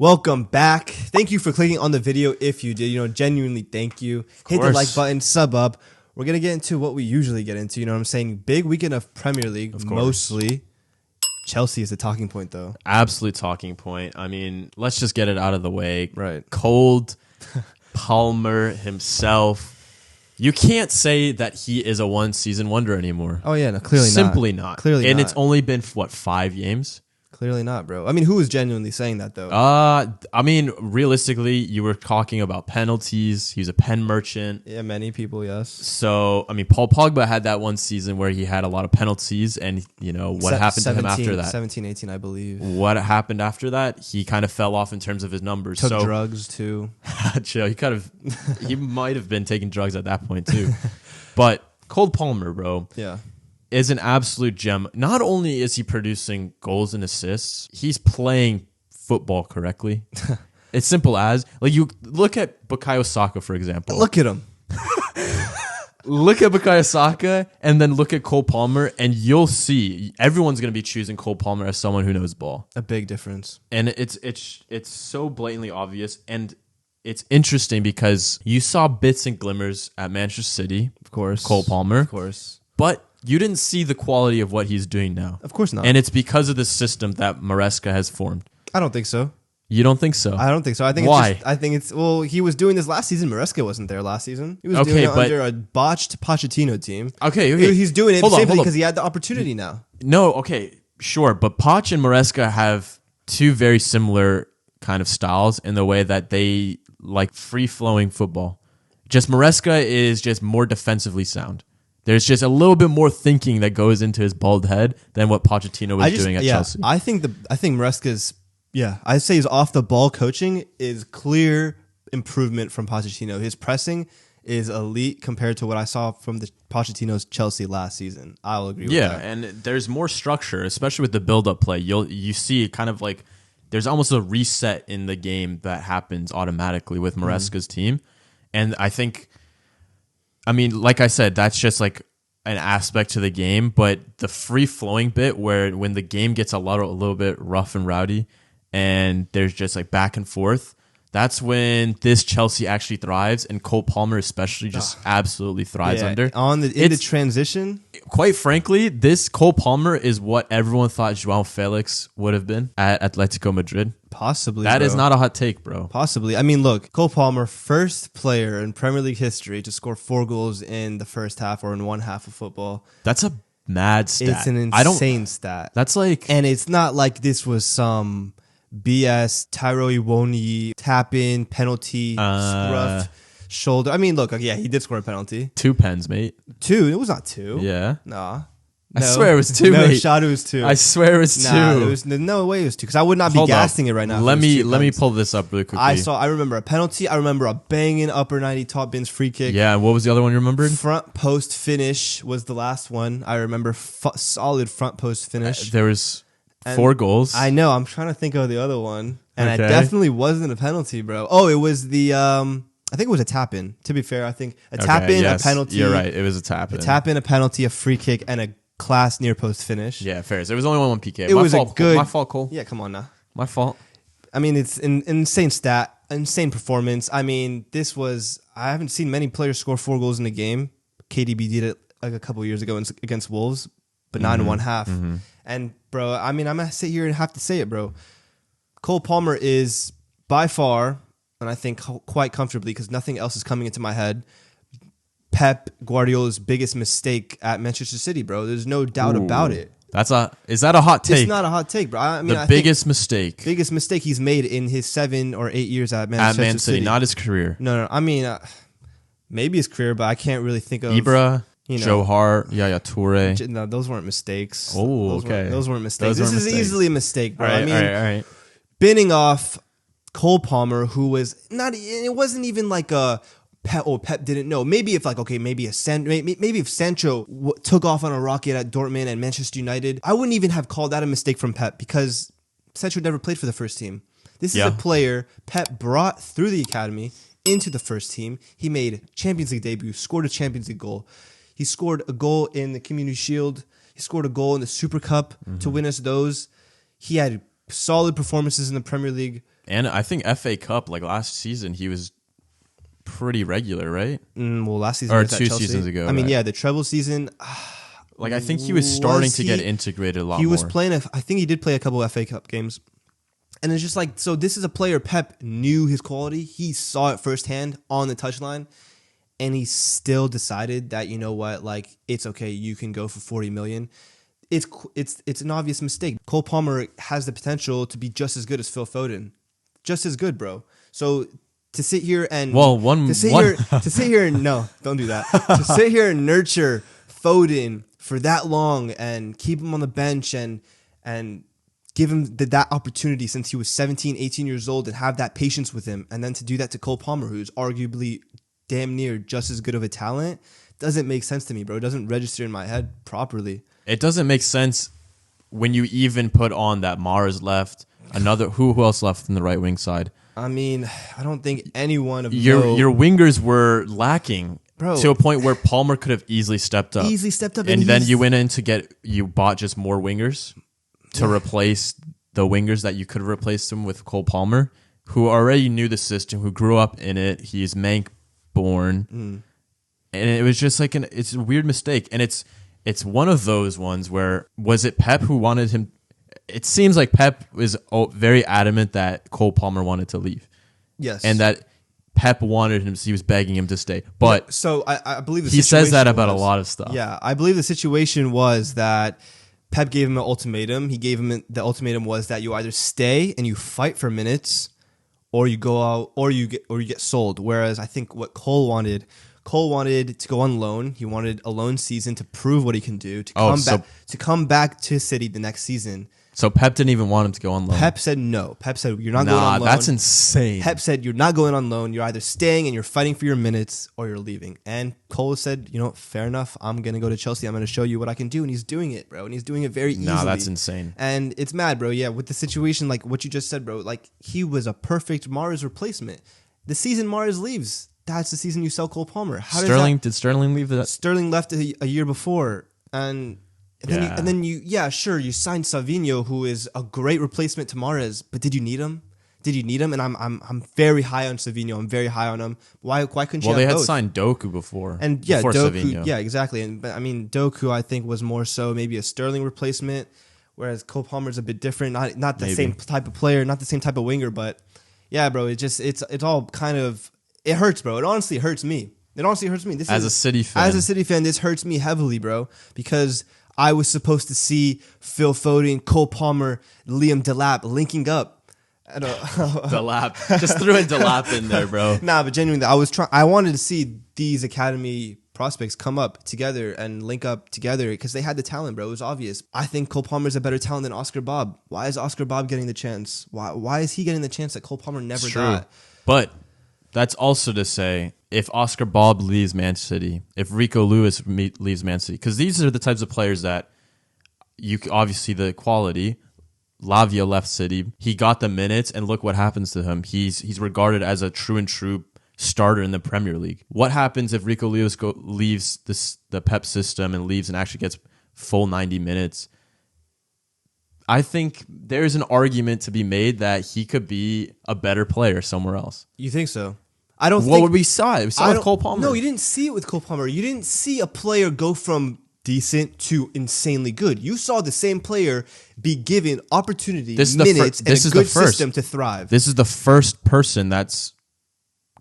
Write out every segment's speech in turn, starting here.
Welcome back. Thank you for clicking on the video. If you did, genuinely thank you. Hit the like button, sub up. We're going to get into what we usually get into. You know what I'm saying? Big weekend of Premier League, mostly. Chelsea is the talking point, though. Absolute talking point. I mean, let's just get it out of the way. Right. Cold Palmer himself. You can't say that he is a one-season wonder anymore. Oh, yeah, no, clearly not. Simply not. Clearly and not. It's only been, 5 games? Clearly not, bro. I mean, who is genuinely saying that, though? I mean, realistically, you were talking about penalties. He was a pen merchant. Yeah, many people, yes. So, I mean, Paul Pogba had that one season where he had a lot of penalties, and, what happened to him after that? 17, 18, I believe. What happened after that? He kind of fell off in terms of his numbers. Took drugs, too. Chill. He might have been taking drugs at that point, too. But Cole Palmer, bro. Yeah. Is an absolute gem. Not only is he producing goals and assists, he's playing football correctly. It's simple as, you look at Bukayo Saka, for example. Look at him. Look at Bukayo Saka and then look at Cole Palmer, and you'll see everyone's going to be choosing Cole Palmer as someone who knows ball. A big difference. And it's so blatantly obvious, and it's interesting because you saw bits and glimmers at Manchester City. Of course. Cole Palmer. Of course. But you didn't see the quality of what he's doing now. Of course not. And it's because of the system that Maresca has formed. I don't think so. You don't think so? I don't think so. I think Why? He was doing this last season. Maresca wasn't there last season. He was doing it under a botched Pochettino team. Okay. He's doing it simply because he had the opportunity now. No, okay, sure. But Poch and Maresca have two very similar kind of styles in the way that they like free-flowing football. Just Maresca is just more defensively sound. There's just a little bit more thinking that goes into his bald head than what Pochettino was doing at Chelsea. I think Maresca's I'd say his off the ball coaching is clear improvement from Pochettino. His pressing is elite compared to what I saw from the Pochettino's Chelsea last season. I'll agree with that. Yeah, and there's more structure, especially with the build-up play. You see kind of like there's almost a reset in the game that happens automatically with Maresca's team. And I mean, like I said, that's just like an aspect to the game, but the free-flowing bit when the game gets a little bit rough and rowdy and there's just like back and forth, that's when this Chelsea actually thrives, and Cole Palmer especially just absolutely thrives under. In the transition? Quite frankly, this Cole Palmer is what everyone thought João Felix would have been at Atletico Madrid. Possibly, That is not a hot take, bro. Possibly. I mean, look, Cole Palmer, first player in Premier League history to score 4 goals in the first half or in one half of football. That's a mad stat. It's an insane stat. That's like... And it's not like this was some BS, Tyro Iwoni, tap-in, penalty, scruff, shoulder. I mean, look, yeah, he did score a penalty. 2 pens, mate. 2? It was not 2. Yeah. Nah. I swear it was 2, mate. Shot, it was 2. I swear it was 2. No way it was 2, because I would not be gassing it right now. Let me pull this up really quickly. I remember a penalty. I remember a banging upper 90 top bins free kick. Yeah, and what was the other one you remembered? Front post finish was the last one. I remember solid front post finish. There was 4 goals. I know. I'm trying to think of the other one. And it definitely wasn't a penalty, bro. Oh, it was the... I think it was a tap-in. To be fair, I think a tap-in, a penalty. You're right. It was a tap-in. A tap-in, a penalty, a free kick, and a class near-post finish. Yeah, fair. There was only one PK. My fault, Cole. Yeah, come on now. My fault. I mean, it's an insane stat, insane performance. I mean, I haven't seen many players score 4 goals in a game. KDB did it like a couple years ago against Wolves, but not in one half. And, bro, I mean, I'm going to sit here and have to say it, bro. Cole Palmer is by far, and I think quite comfortably, because nothing else is coming into my head, Pep Guardiola's biggest mistake at Manchester City, bro. There's no doubt about it. Is that a hot take? It's not a hot take, bro. I mean, the biggest mistake he's made in his 7 or 8 years at Manchester City. Not his career. No. I mean, maybe his career, but I can't really think of Ibra, Joe Hart, Yaya Toure. No, those weren't mistakes. Oh, okay. Those weren't mistakes. This is easily a mistake, bro. All right. Binning off Cole Palmer, who was not. It wasn't even like a Pep. Oh, Pep didn't know. Maybe if maybe if Sancho took off on a rocket at Dortmund and Manchester United, I wouldn't even have called that a mistake from Pep, because Sancho never played for the first team. This is a player Pep brought through the academy into the first team. He made Champions League debut, scored a Champions League goal. He scored a goal in the Community Shield. He scored a goal in the Super Cup to win us those. He had solid performances in the Premier League. And I think FA Cup, like last season, he was pretty regular, right? Well, last season Or was at 2 Chelsea. seasons ago. I mean, right? yeah, the treble season. Like I think he was starting to get he- integrated a lot He more. was playing. I think he did play a couple FA Cup games, and it's just like, so this is a player. Pep knew his quality. He saw it firsthand on the touchline, and he still decided that, you know what, like, it's okay. You can go for 40 million. It's an obvious mistake. Cole Palmer has the potential to be just as good as Phil Foden, just as good, bro. So to sit here and to sit here and no, don't do that. To sit here and nurture Foden for that long and keep him on the bench and give him that opportunity since he was 17, 18 years old and have that patience with him, and then to do that to Cole Palmer, who's arguably damn near just as good of a talent, doesn't make sense to me, bro. It doesn't register in my head properly. It doesn't make sense when you even put on that Mars left. Who else left in the right wing side? I mean, I don't think anyone of Your wingers were lacking. Bro. To a point where Palmer could have easily stepped up. And then you went in you bought just more wingers to replace the wingers that you could have replaced him with Cole Palmer, who already knew the system, who grew up in it. He's Manc born. And it was just like it's a weird mistake. And it's one of those ones where, was it Pep who wanted him? It seems like Pep was very adamant that Cole Palmer wanted to leave. Yes. And that Pep wanted him, he was begging him to stay. But yeah, so I believe he says that about a lot of stuff. Yeah, I believe the situation was that Pep gave him an ultimatum. He gave him the ultimatum was that you either stay and you fight for minutes, or you go out, or you get sold. Whereas I think what Cole wanted to go on loan. He wanted a loan season to prove what he can do, to come back to City the next season. So Pep didn't even want him to go on loan. Pep said no. Pep said, you're not going on loan. That's insane. Pep said, you're not going on loan. You're either staying and you're fighting for your minutes, or you're leaving. And Cole said, you know, fair enough. I'm going to go to Chelsea. I'm going to show you what I can do. And he's doing it, bro. And he's doing it very easily. Nah, that's insane. And it's mad, bro. Yeah, with the situation, like what you just said, bro, like he was a perfect Mars replacement. The season Mars leaves, that's the season you sell Cole Palmer. Did Sterling leave? Sterling left a year before. And then you signed Savinho, who is a great replacement to Mahrez, but did you need him? And I'm very high on Savinho. I'm very high on him. Why couldn't you? Well, they had both? signed Doku before. And yeah, before Doku. Savinho. Yeah, exactly. And but I mean, Doku, I think, was more so maybe a Sterling replacement, whereas Cole Palmer's a bit different. Not the same type of player, not the same type of winger, but yeah, bro. It's all kind of, it hurts, bro. It honestly hurts me. As a City fan, this hurts me heavily, bro, because I was supposed to see Phil Foden, Cole Palmer, Liam Delap linking up. Delap. Just threw in Delap in there, bro. Nah, but genuinely, I wanted to see these academy prospects come up together and link up together because they had the talent, bro. It was obvious. I think Cole Palmer's a better talent than Oscar Bob. Why is Oscar Bob getting the chance? Why is he getting the chance that Cole Palmer never got? But that's also to say, if Oscar Bob leaves Man City, if Rico Lewis leaves Man City, because these are the types of players that you obviously the quality. Lavia left City. He got the minutes, and look what happens to him. He's regarded as a true starter in the Premier League. What happens if Rico Lewis leaves the Pep system and leaves and actually gets full 90 minutes? I think there's an argument to be made that he could be a better player somewhere else. You think so? I don't. What would we saw? We saw with Cole Palmer. No, you didn't see it with Cole Palmer. You didn't see a player go from decent to insanely good. You saw the same player be given opportunity, minutes, and a good system to thrive. This is the first person that's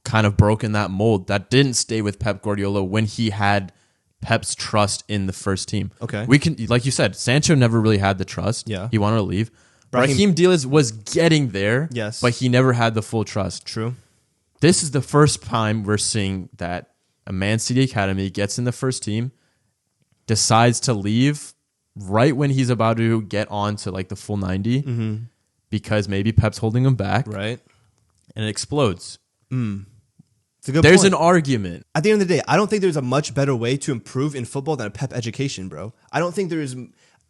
kind of broken that mold that didn't stay with Pep Guardiola when he had Pep's trust in the first team. Okay. We can, like you said, Sancho never really had the trust. Yeah. He wanted to leave. Raheem Diaz was getting there. Yes. But he never had the full trust. True. This is the first time we're seeing that a Man City academy gets in the first team, decides to leave right when he's about to get on to like the full 90 because maybe Pep's holding him back. Right. And it explodes. It's a good There's point. an argument. At the end of the day, I don't think there's a much better way to improve in football than a Pep education, bro. I don't think there is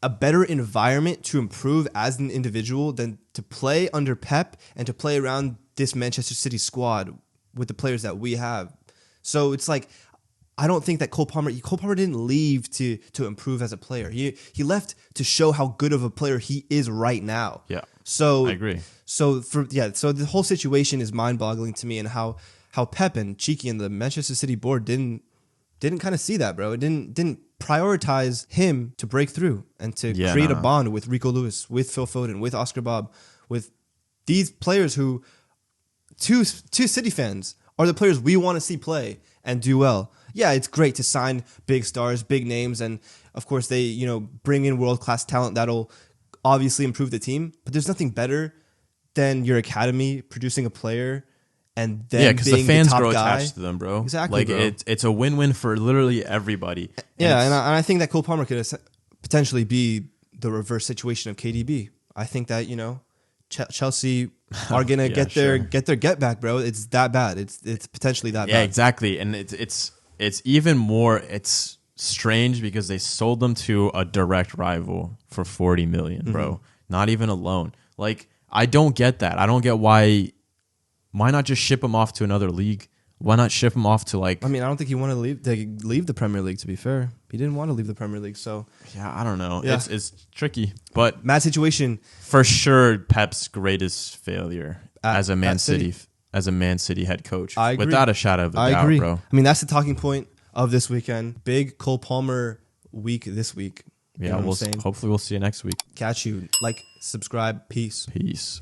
a better environment to improve as an individual than to play under Pep and to play around this Manchester City squad with the players that we have. So it's like, I don't think that Cole Palmer didn't leave to improve as a player. He left to show how good of a player he is right now. Yeah. So I agree. So the whole situation is mind-boggling to me, and how Pep and Cheeky and the Manchester City board didn't kind of see that, bro. It didn't prioritize him to break through and to create a bond with Rico Lewis, with Phil Foden, with Oscar Bob, with these players who two City fans are the players we want to see play and do well. Yeah, it's great to sign big stars, big names, and of course they, you know, bring in world-class talent that'll obviously improve the team, but there's nothing better than your academy producing a player and then because being the fans the top grow guy. attached to them, bro. Exactly, like bro. it's a win-win for literally everybody. Yeah, and I think that Cole Palmer could potentially be the reverse situation of KDB. I think that, you know, Chelsea are gonna get their get back, bro. It's that bad. It's potentially that bad. Yeah, exactly. And it's even more. It's strange because they sold them to a direct rival for 40 million, bro. Not even a loan. Like, I don't get that. I don't get why not just ship him off to another league? Why not ship him off to, like... I mean, I don't think he wanted to leave the Premier League, to be fair. He didn't want to leave the Premier League, so... Yeah, I don't know. Yeah. It's tricky. But mad situation. For sure, Pep's greatest failure as a Man City head coach. I agree. Without a shadow of a doubt, bro. I mean, that's the talking point of this weekend. Big Cole Palmer week this week. Yeah, hopefully we'll see you next week. Catch you. Like, subscribe. Peace. Peace.